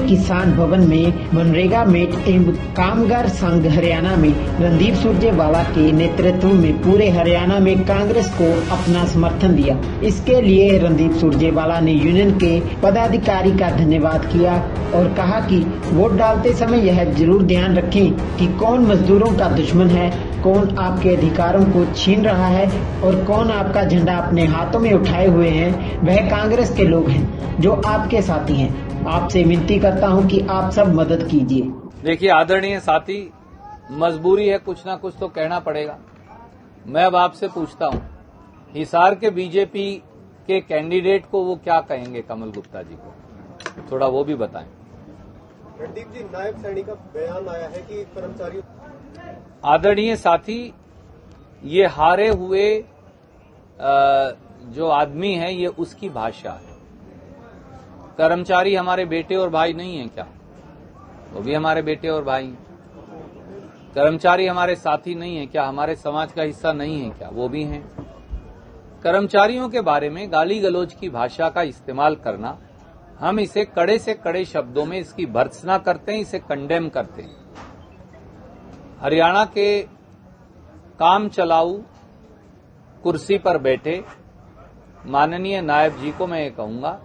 किसान भवन में मनरेगा मेट एवं कामगार संघ हरियाणा में रणदीप सुरजेवाला के नेतृत्व में पूरे हरियाणा में कांग्रेस को अपना समर्थन दिया। इसके लिए रणदीप सुरजेवाला ने यूनियन के पदाधिकारी का धन्यवाद किया और कहा कि वोट डालते समय यह जरूर ध्यान रखें कि कौन मजदूरों का दुश्मन है, कौन आपके अधिकारों को छीन रहा है और कौन आपका झंडा अपने हाथों में उठाए हुए हैं, वह कांग्रेस के लोग हैं जो आपके साथी हैं। आपसे विनती करता हूं कि आप सब मदद कीजिए। देखिए आदरणीय साथी, मजबूरी है, कुछ ना कुछ तो कहना पड़ेगा। मैं अब आपसे पूछता हूं, हिसार के बीजेपी के कैंडिडेट को वो क्या कहेंगे कमल गुप्ता जी को, थोड़ा वो भी बताएं। रणदीप जी, नायब सैनी का बयान आया है कि कर्मचारियों। आदरणीय साथी, ये हारे हुए जो आदमी है ये उसकी भाषा है। कर्मचारी हमारे बेटे और भाई नहीं है क्या? वो भी हमारे बेटे और भाई हैं। कर्मचारी हमारे साथी नहीं है क्या? हमारे समाज का हिस्सा नहीं है क्या? वो भी हैं। कर्मचारियों के बारे में गाली गलौज की भाषा का इस्तेमाल करना, हम इसे कड़े से कड़े शब्दों में इसकी भर्त्सना करते हैं, इसे कंडेम करते हैं। हरियाणा के काम चलाऊ कुर्सी पर बैठे माननीय नायब जी को मैं ये कहूंगा,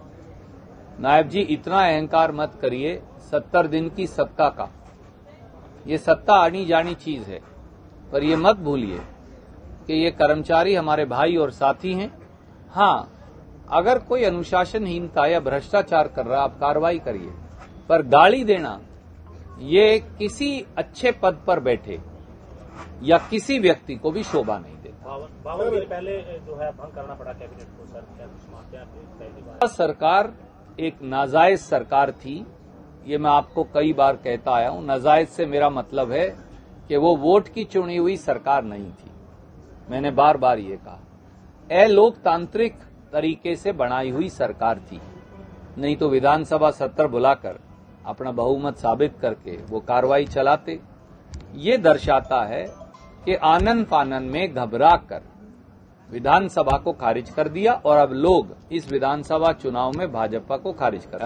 नायब जी इतना अहंकार मत करिए 70 दिन की सत्ता का। ये सत्ता आनी जानी चीज है, पर ये मत भूलिए कि ये कर्मचारी हमारे भाई और साथी हैं। हाँ, अगर कोई अनुशासनहीनता या भ्रष्टाचार कर रहा, आप कार्रवाई करिए, पर गाली देना ये किसी अच्छे पद पर बैठे या किसी व्यक्ति को भी शोभा नहीं देता। 52 दिन पहले जो है भंग करना पड़ा कैबिनेट को, सर क्या सरकार एक नाजायज सरकार थी, ये मैं आपको कई बार कहता आया हूं। नाजायज से मेरा मतलब है कि वो वोट की चुनी हुई सरकार नहीं थी। मैंने बार बार ये कहा, अलोकतांत्रिक तरीके से बनाई हुई सरकार थी, नहीं तो विधानसभा सत्र बुलाकर अपना बहुमत साबित करके वो कार्रवाई चलाते। ये दर्शाता है कि आनन फानन में घबरा कर विधानसभा को खारिज कर दिया और अब लोग इस विधानसभा चुनाव में भाजपा को खारिज कर।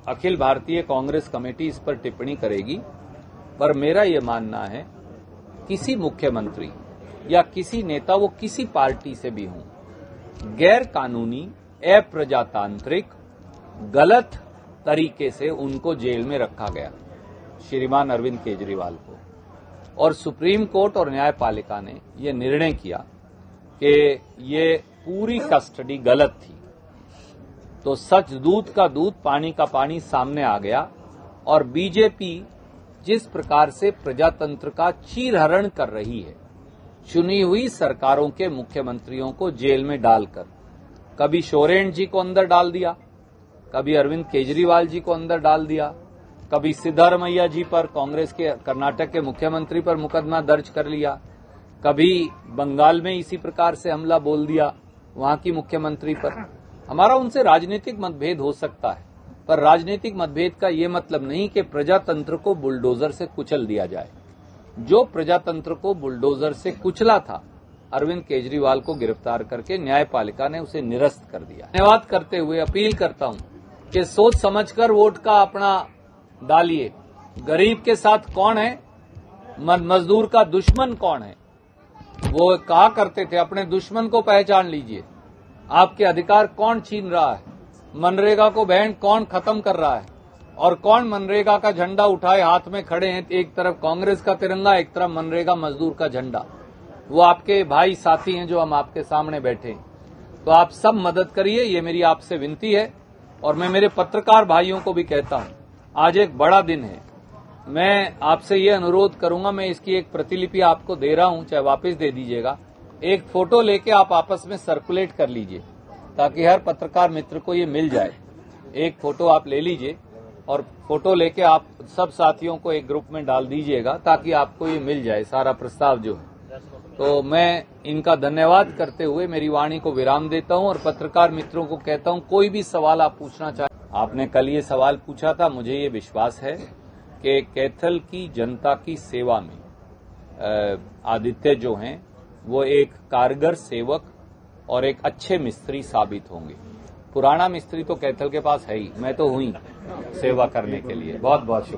अखिल भारतीय कांग्रेस कमेटी इस पर टिप्पणी करेगी, पर मेरा ये मानना है किसी मुख्यमंत्री या किसी नेता, वो किसी पार्टी से भी हों, गैर कानूनी, अप्रजातांत्रिक, गलत तरीके से उनको जेल में रखा गया, श्रीमान अरविंद केजरीवाल को, और सुप्रीम कोर्ट और न्यायपालिका ने ये निर्णय किया कि ये पूरी कस्टडी गलत थी। तो सच दूध का दूध, पानी का पानी सामने आ गया और बीजेपी जिस प्रकार से प्रजातंत्र का चीरहरण कर रही है, चुनी हुई सरकारों के मुख्यमंत्रियों को जेल में डालकर, कभी सोरेन जी को अंदर डाल दिया, कभी अरविंद केजरीवाल जी को अंदर डाल दिया, कभी सिद्धारमैया जी पर, कांग्रेस के कर्नाटक के मुख्यमंत्री पर मुकदमा दर्ज कर लिया, कभी बंगाल में इसी प्रकार से हमला बोल दिया वहां की मुख्यमंत्री पर। हमारा उनसे राजनीतिक मतभेद हो सकता है, पर राजनीतिक मतभेद का ये मतलब नहीं कि प्रजातंत्र को बुलडोजर से कुचल दिया जाए। जो प्रजातंत्र को बुलडोजर से कुचला था, अरविंद केजरीवाल को गिरफ्तार करके न्यायपालिका ने उसे निरस्त कर दिया। धन्यवाद करते हुए अपील करता हूं कि सोच समझकर वोट का अपना डालिए। गरीब के साथ कौन है, मजदूर का दुश्मन कौन है, वो कहा करते थे, अपने दुश्मन को पहचान लीजिए। आपके अधिकार कौन छीन रहा है, मनरेगा को बहन कौन खत्म कर रहा है, और कौन मनरेगा का झंडा उठाए हाथ में खड़े हैं, एक तरफ कांग्रेस का तिरंगा, एक तरफ मनरेगा मजदूर का झंडा। वो आपके भाई साथी हैं जो हम आपके सामने बैठे हैं। तो आप सब मदद करिए, ये मेरी आपसे विनती है। और मैं मेरे पत्रकार भाइयों को भी कहता हूं, आज एक बड़ा दिन है। मैं आपसे ये अनुरोध करूंगा, मैं इसकी एक प्रतिलिपि आपको दे रहा हूं, चाहे वापस दे दीजिएगा। एक फोटो लेके आप आपस में सर्कुलेट कर लीजिए ताकि हर पत्रकार मित्र को ये मिल जाए। एक फोटो आप ले लीजिए और फोटो लेके आप सब साथियों को एक ग्रुप में डाल दीजिएगा ताकि आपको ये मिल जाए सारा प्रस्ताव जो है। तो मैं इनका धन्यवाद करते हुए मेरी वाणी को विराम देता हूं और पत्रकार मित्रों को कहता हूं, कोई भी सवाल आप पूछना चाहें। आपने कल ये सवाल पूछा था, मुझे ये विश्वास है कि कैथल की जनता की सेवा में आदित्य जो हैं वो एक कारगर सेवक और एक अच्छे मिस्त्री साबित होंगे। पुराना मिस्त्री तो कैथल के पास है ही, मैं तो हुई सेवा करने के लिए। बहुत बहुत शुक्रिया।